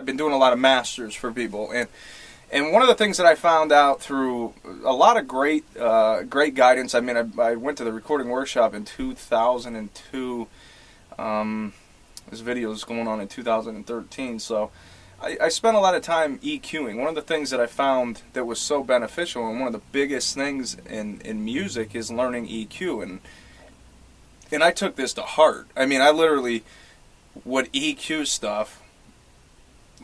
I've been doing a lot of masters for people, and one of the things that I found out through a lot of great guidance. I mean, I went to the recording workshop in 2002. This video is going on in 2013, so I spent a lot of time EQing. One of the things that I found that was so beneficial, and one of the biggest things in music, is learning EQ, and I took this to heart. I mean, I literally would EQ stuff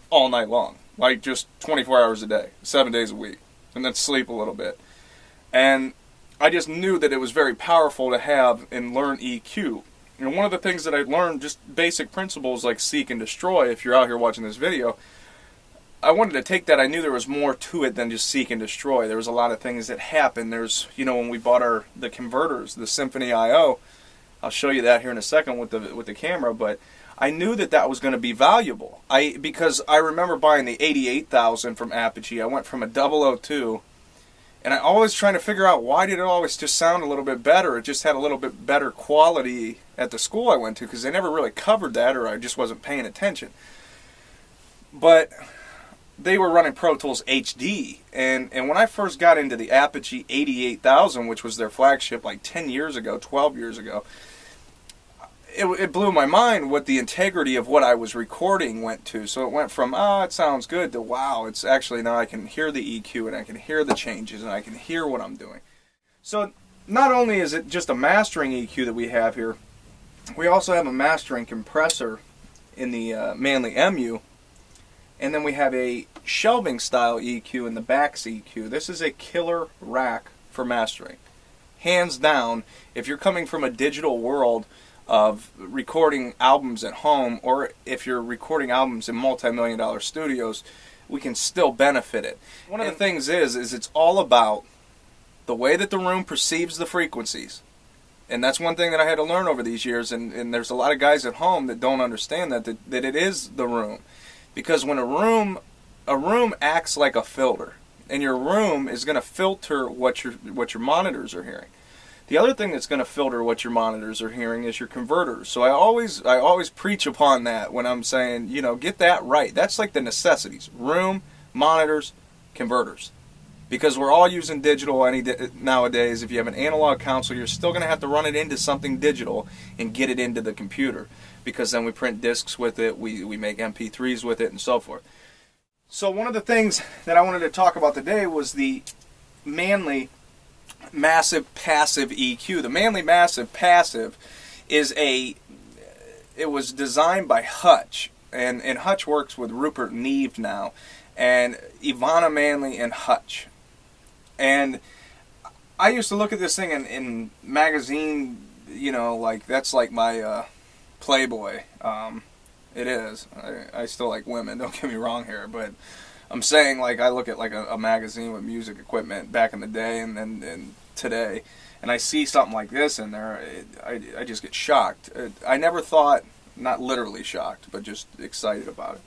all night long, like just 24 hours a day, 7 days a week, and then sleep a little bit. And I just knew that it was very powerful to have and learn EQ. And one of the things that I learned, just basic principles like seek and destroy, if you're out here watching this video, I wanted to take that. I knew there was more to it than just seek and destroy. There was a lot of things that happened. There's, you know, when we bought the converters, the Symphony IO, I'll show you that here in a second with the camera, but I knew that that was going to be valuable. Because I remember buying the 88,000 from Apogee. I went from a 002, and I always trying to figure out why did it always just sound a little bit better. It just had a little bit better quality at the school I went to, because they never really covered that, or I just wasn't paying attention. But they were running Pro Tools HD, and when I first got into the Apogee 88,000, which was their flagship like 10 years ago, 12 years ago, it blew my mind what the integrity of what I was recording went to. So it went from, oh, it sounds good, to wow, it's actually, now I can hear the EQ, and I can hear the changes, and I can hear what I'm doing. So not only is it just a mastering EQ that we have here, we also have a mastering compressor in the Manley Mu, and then we have a shelving style EQ in the Bax EQ. This is a killer rack for mastering. Hands down, if you're coming from a digital world of recording albums at home, or if you're recording albums in multi-million-dollar studios, we can still benefit it. One of the things is it's all about the way that the room perceives the frequencies. And that's one thing that I had to learn over these years, and there's a lot of guys at home that don't understand that it is the room. Because when a room acts like a filter, and your room is going to filter what your monitors are hearing. The other thing that's going to filter what your monitors are hearing is your converters. So I always preach upon that when I'm saying, you know, get that right. That's like the necessities: room, monitors, converters. Because we're all using digital nowadays. If you have an analog console, you're still going to have to run it into something digital and get it into the computer. Because then we print discs with it, we make MP3s with it, and so forth. So one of the things that I wanted to talk about today was the Manley Massive Passive EQ. The Manley Massive Passive it was designed by Hutch, and Hutch works with Rupert Neve now, and Ivana Manley and Hutch. And I used to look at this thing in magazine, you know, like that's like my Playboy. It is. I still like women, don't get me wrong here, but I'm saying, like, I look at like a magazine with music equipment back in the day and today, and I see something like this in there, I just get shocked. I never thought, not literally shocked, but just excited about it.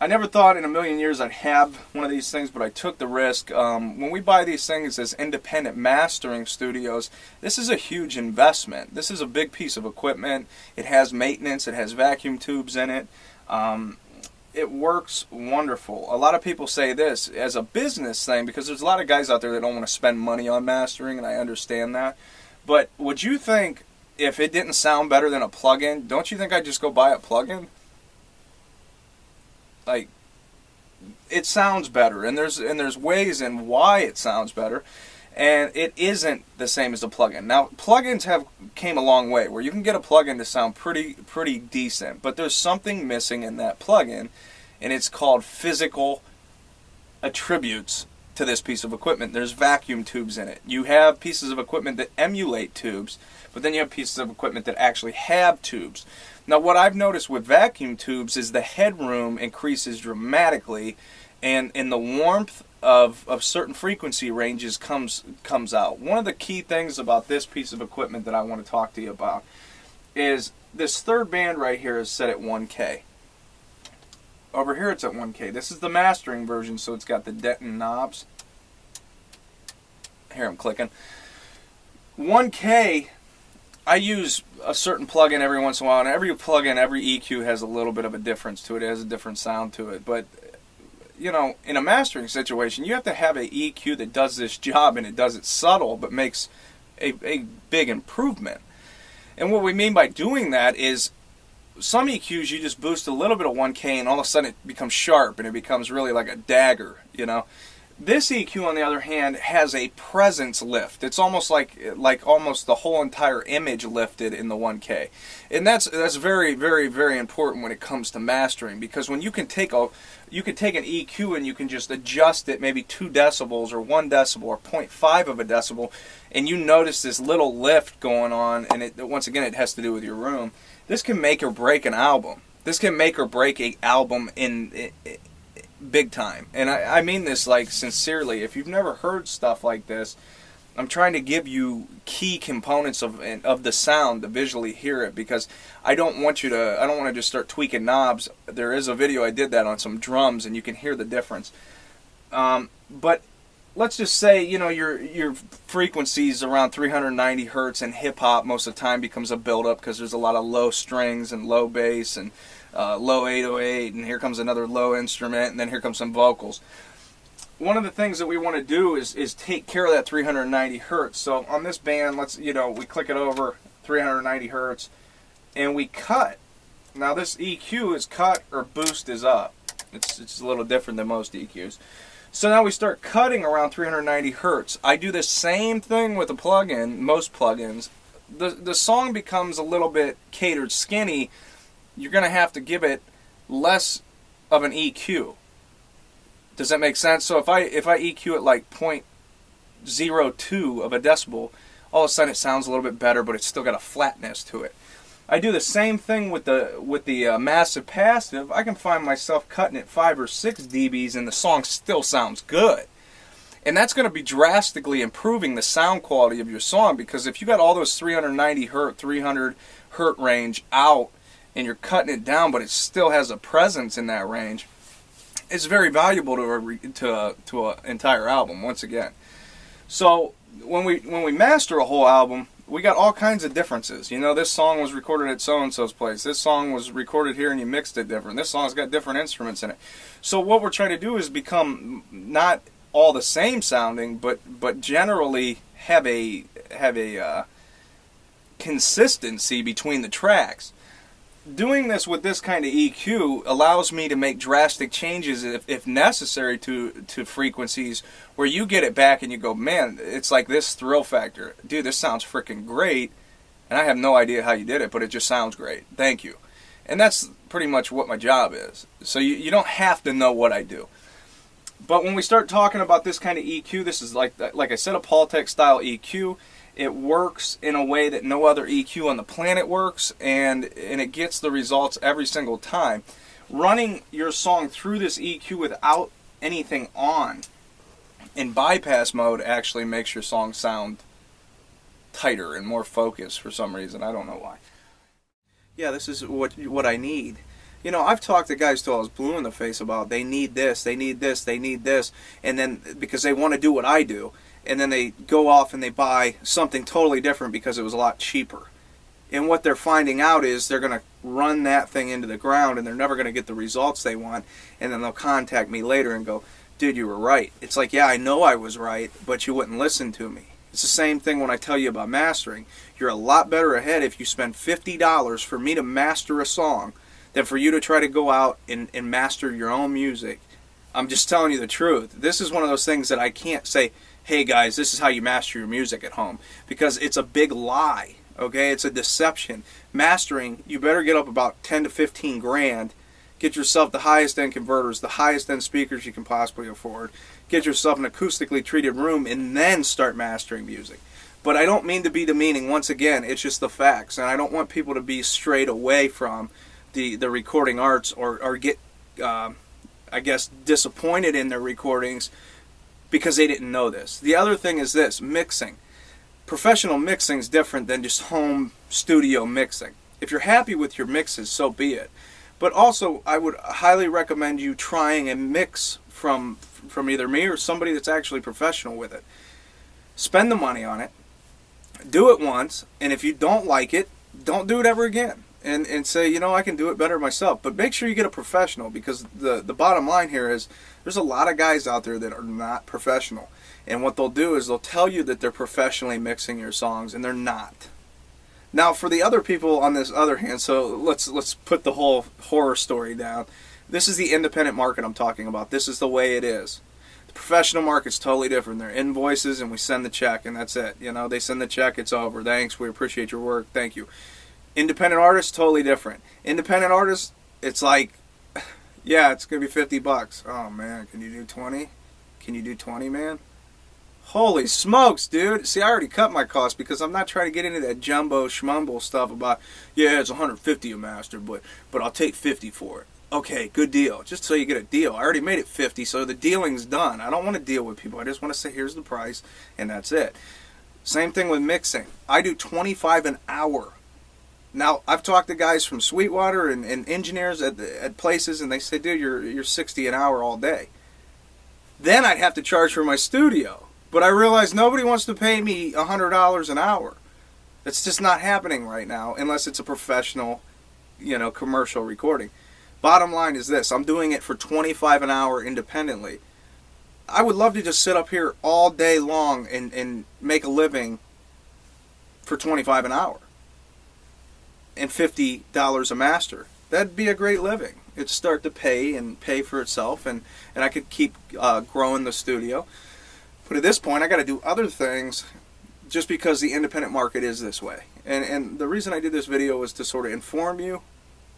I never thought in a million years I'd have one of these things, but I took the risk. When we buy these things as independent mastering studios, this is a huge investment. This is a big piece of equipment. It has maintenance. It has vacuum tubes in it. It works wonderful. A lot of people say this as a business thing, because there's a lot of guys out there that don't want to spend money on mastering, and I understand that. But would you think if it didn't sound better than a plug-in, don't you think I'd just go buy a plug-in? Like, it sounds better, and there's ways in why it sounds better, and it isn't the same as a plugin. Now, plugins came a long way, where you can get a plugin to sound pretty decent, but there's something missing in that plugin, and it's called physical attributes to this piece of equipment. There's vacuum tubes in it. You have pieces of equipment that emulate tubes, but then you have pieces of equipment that actually have tubes. Now, what I've noticed with vacuum tubes is the headroom increases dramatically, and the warmth of certain frequency ranges comes out. One of the key things about this piece of equipment that I want to talk to you about is this third band right here is set at 1K. Over here it's at 1K. This is the mastering version, so it's got the Denton knobs. Here I'm clicking. 1K I use a certain plugin every once in a while, and every plugin, every EQ has a little bit of a difference to it. It has a different sound to it. But, you know, in a mastering situation, you have to have an EQ that does this job, and it does it subtle, but makes a big improvement. And what we mean by doing that is some EQs you just boost a little bit of 1K, and all of a sudden it becomes sharp, and it becomes really like a dagger, you know. This EQ, on the other hand, has a presence lift. It's almost like almost the whole entire image lifted in the 1K. And that's very, very, very important when it comes to mastering, because when you can take an EQ and you can just adjust it maybe 2 decibels or 1 decibel or 0.5 of a decibel, and you notice this little lift going on, and once again it has to do with your room. This can make or break an album. This can make or break an album in big time. And I mean this like sincerely. If you've never heard stuff like this, I'm trying to give you key components of the sound to visually hear it, because I don't want to just start tweaking knobs. There is a video I did that on some drums, and you can hear the difference. But let's just say, you know, your frequencies around 390 hertz, and hip hop most of the time becomes a buildup because there's a lot of low strings and low bass and low 808, and here comes another low instrument, and then here comes some vocals. One of the things that we want to do is take care of that 390 hertz. So on this band, we click it over 390 hertz, and we cut. Now this EQ is cut or boost is up. It's a little different than most EQs. So now we start cutting around 390 hertz. I do the same thing with a plugin, most plugins. The song becomes a little bit catered skinny. You're going to have to give it less of an EQ. Does that make sense? So if I EQ it like 0.02 of a decibel, all of a sudden it sounds a little bit better, but it's still got a flatness to it. I do the same thing with the massive passive. I can find myself cutting it 5 or 6 dBs, and the song still sounds good. And that's going to be drastically improving the sound quality of your song, because if you got all those 390 hertz, 300 hertz range out, and you're cutting it down, but it still has a presence in that range, it's very valuable to an entire album. Once again, so when we master a whole album, we got all kinds of differences. You know, this song was recorded at so and so's place. This song was recorded here, and you mixed it different. This song's got different instruments in it. So what we're trying to do is become not all the same sounding, but generally have a consistency between the tracks. Doing this with this kind of EQ allows me to make drastic changes if necessary to frequencies where you get it back and you go, man, it's like this thrill factor. Dude, this sounds freaking great, and I have no idea how you did it, but it just sounds great. Thank you. And that's pretty much what my job is. So you don't have to know what I do. But when we start talking about this kind of EQ, this is like I said, a Paul-Tech style EQ. It works in a way that no other EQ on the planet works, and it gets the results every single time. Running your song through this EQ without anything on in bypass mode actually makes your song sound tighter and more focused for some reason. I don't know why. Yeah, this is what I need. You know, I've talked to guys till I was blue in the face about they need this, they need this, they need this, and then because they want to do what I do. And then they go off and they buy something totally different because it was a lot cheaper. And what they're finding out is they're going to run that thing into the ground, and they're never going to get the results they want. And then they'll contact me later and go, dude, you were right. It's like, yeah, I know I was right, but you wouldn't listen to me. It's the same thing when I tell you about mastering. You're a lot better ahead if you spend $50 for me to master a song than for you to try to go out and master your own music. I'm just telling you the truth. This is one of those things that I can't say, hey guys, this is how you master your music at home, because it's a big lie. Okay, it's a deception. Mastering, you better get up about 10 to 15 grand, get yourself the highest end converters, the highest end speakers you can possibly afford, get yourself an acoustically treated room, and then start mastering music. But I don't mean to be demeaning. Once again, it's just the facts, and I don't want people to be strayed away from the recording arts or get I guess disappointed in their recordings because they didn't know this. The other thing is this: mixing. Professional mixing is different than just home studio mixing. If you're happy with your mixes, so be it. But also, I would highly recommend you trying a mix from either me or somebody that's actually professional with it. Spend the money on it. Do it once, and if you don't like it, don't do it ever again. And say, you know, I can do it better myself. But make sure you get a professional, because the bottom line here is there's a lot of guys out there that are not professional. And what they'll do is they'll tell you that they're professionally mixing your songs, and they're not. Now, for the other people on this other hand, so let's put the whole horror story down. This is the independent market I'm talking about. This is the way it is. The professional market's totally different. They're invoices, and we send the check, and that's it. You know, they send the check, it's over. Thanks, we appreciate your work, thank you. Independent artists, totally different. Independent artists, it's like, yeah, it's going to be 50 bucks. Oh, man, can you do 20? Can you do 20, man? Holy smokes, dude. See, I already cut my costs because I'm not trying to get into that jumbo schmumble stuff about, yeah, it's 150 a master, but I'll take 50 for it. Okay, good deal. Just so you get a deal. I already made it 50, so the dealing's done. I don't want to deal with people. I just want to say, here's the price, and that's it. Same thing with mixing. I do $25 an hour. Now, I've talked to guys from Sweetwater and engineers at places, and they say, dude, you're 60 an hour all day. Then I'd have to charge for my studio. But I realize nobody wants to pay me $100 an hour. That's just not happening right now unless it's a professional, you know, commercial recording. Bottom line is this. I'm doing it for $25 an hour independently. I would love to just sit up here all day long and make a for $25 an hour and $50 a master. That'd be a great living. It'd start to pay for itself, and I could keep growing the studio. But at this point, I got to do other things just because the independent market is this way. And the reason I did this video was to sort of inform you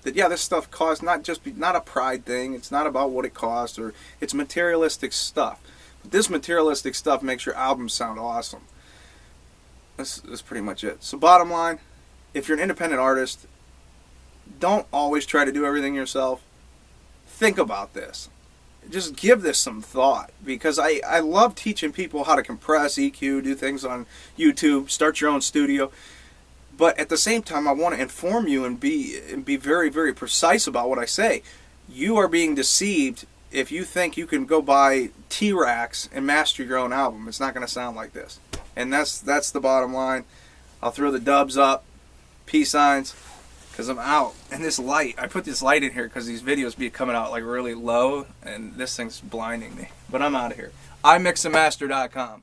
that, yeah, this stuff costs not a pride thing. It's not about what it costs, or it's materialistic stuff. But this materialistic stuff makes your album sound awesome. That's pretty much it. So bottom line, if you're an independent artist, don't always try to do everything yourself. Think about this. Just give this some thought, because I love teaching people how to compress, EQ, do things on YouTube, start your own studio. But at the same time, I want to inform you and be very, very precise about what I say. You are being deceived if you think you can go buy T-Racks and master your own album. It's not going to sound like this. And that's the bottom line. I'll throw the dubs up, peace signs, because I'm out. And this light, I put this light in here because these videos be coming out like really low, and this thing's blinding me. But I'm out of here. imixandmaster.com.